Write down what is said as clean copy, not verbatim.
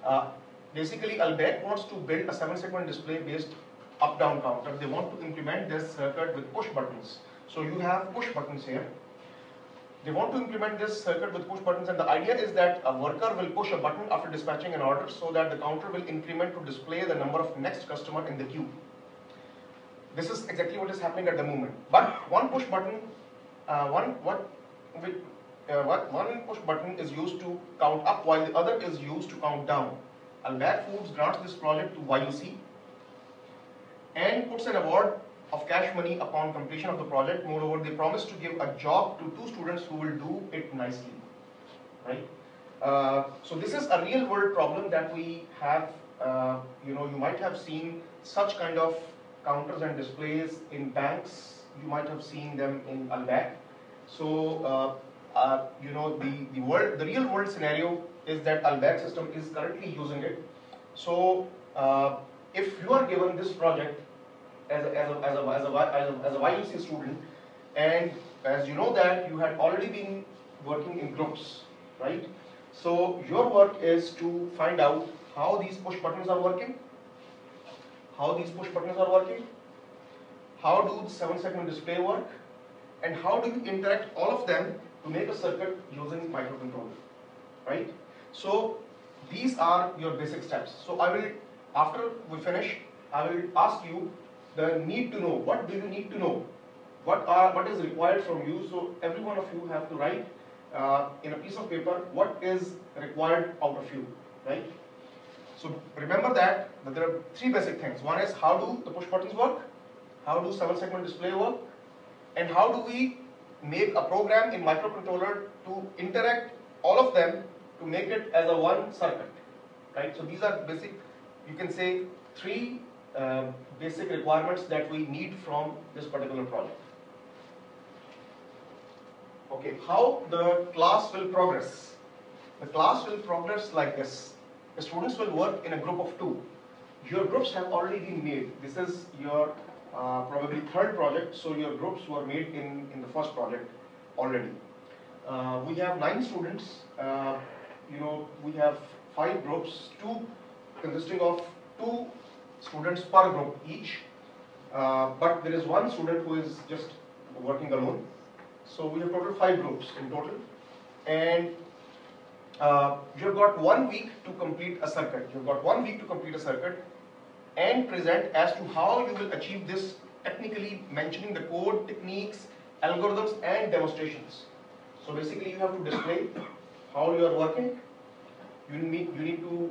Uh, Basically, Albert wants to build a 7-segment display based up-down counter. They want to implement this circuit with push buttons. So you have push buttons here. They want to implement this circuit with push buttons, and the idea is that a worker will push a button after dispatching an order so that the counter will increment to display the number of next customer in the queue. This is exactly what is happening at the moment. But one push button, one push button is used to count up while the other is used to count down. Albert Foods grants this project to YUC and puts an award of cash money upon completion of the project. Moreover, they promise to give a job to 2 students who will do it nicely. Right? So this is a real world problem that we have. You might have seen such kind of counters and displays in banks. You might have seen them in Albert. So the real world scenario is that Albert system is currently using it. So if you are given this project as a YUC student, and as you know that you had already been working in groups, right? So your work is to find out how these push buttons are working, how do the 7-segment display work, and how do you interact all of them to make a circuit using microcontroller, right? So these are your basic steps. So after we finish, I will ask you the need to know. What do you need to know? What is required from you? So every one of you have to write in a piece of paper what is required out of you, right? So remember that there are 3 basic things. One is how do the push buttons work? How do 7-segment display work? And how do we make a program in microcontroller to interact all of them to make it as a one circuit, right? So these are basic, you can say 3 basic requirements that we need from this particular project. Okay, how the class will progress? The class will progress like this. The students will work in a group of 2. Your groups have already been made. This is your probably 3rd project, so your groups were made in the first project already. We have 9 students. We have 5 groups, 2 consisting of 2 students per group each. But there is one student who is just working alone. So we have total 5 groups in total. And you have got 1 week to complete a circuit. You have got 1 week to complete a circuit and present as to how you will achieve this, technically mentioning the code, techniques, algorithms and demonstrations. So basically you have to display how you are working. You need to